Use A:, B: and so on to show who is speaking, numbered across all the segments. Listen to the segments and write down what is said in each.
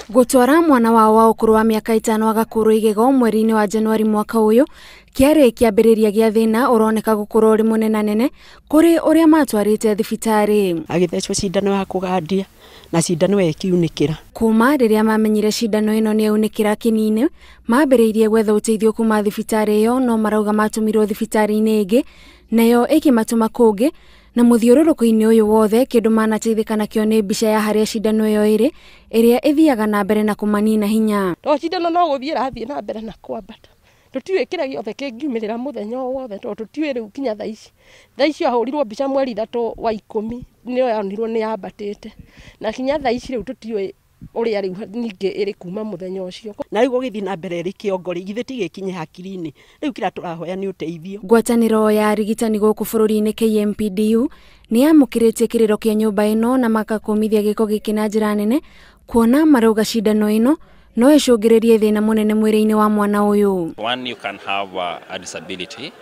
A: Gutwara mwana wa ukuru wa miaka itano agakurwo igego mweri-ini wa Januari mwaka uyu kiari kiambiriria gia thina uroneka gukurwo ri munenanene kuri uria matwarite thibitari.
B: Agithecwo cindano ya kugandia na cindano ya ikiunikira.
A: Kuma riria mamenyire cindano ino ni iunikira kini-ini mambiriirie gwetha uteithio kuma thibitari iyo, no marauga matumirwo thibitari-ini ingi nayo ikimatuma kungi, na muthiururuko-ini uyu wothe kindu manateithika nakio ni mbica ya haria cindano iyo iri iria ithiaga na mbere na kumanina hinya.
C: To cindano no guthira athie na mbere na kwambata. Tutiwe kira giothe kingiumirira muthenya wothe, to tutiwe riu kinya thaa ici ahurirwo mbica mweri 3 wa 10 niyo yonirwo ni yambatite, na kinya thaa ici riu tutiwe uria riu ninge iri kuma muthenya ucio.
B: Na riu gugithi na mbere ri kiongori githi gikinye hakiri-ini riu kira turahoya ni uteithio.
A: Ngwataniro ya arigitani guku bururi-ini KMPDU ni amukiritie kiriro kia nyumba ino na makakumithia giiko giki na njira nene, kuona marauga cindano ino no icungiririe thina munene mwiri-ini wa mwana uyu.
D: One, you can have a disability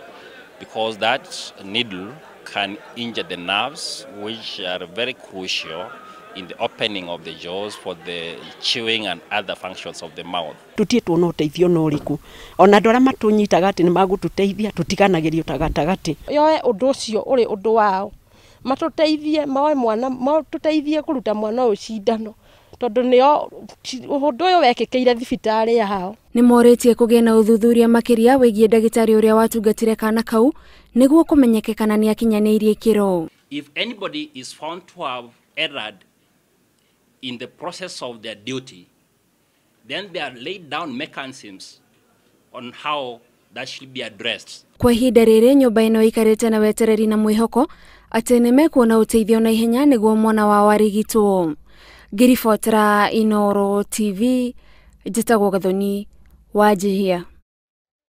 D: because that needle can injure the nerves, which are very crucial in the opening of the jaws for the chewing and other functions of the mouth.
B: Tutietwo no teithio no riku ona ndora matunyitaga ati ni magututeithia tutiganagirio tagatagati
C: yoe undu ucio uri undu wao matuteithie mawe mwana matuteithie kuruta mwana uyu cindano tondu nio undu uyu wekikeire thibitari yao.
A: Ni moritie kugia na uthuthuria makiria wigie ndagitari uria watungatire kana kau niguo kumenyeke kana ni akinyaniirie kiro.
D: If anybody is found to have erred in the process of their duty, then they are laid down mechanisms on how that should be addressed.
A: Kwa ihinda riri nyumba ino ikarite na wetereri na mwihoko ati nimekuona uteithio na ihenya niguo mwana wao arigitwo. Ngiribotera Inooro TV, njitagwo Gathoni wa Jihia.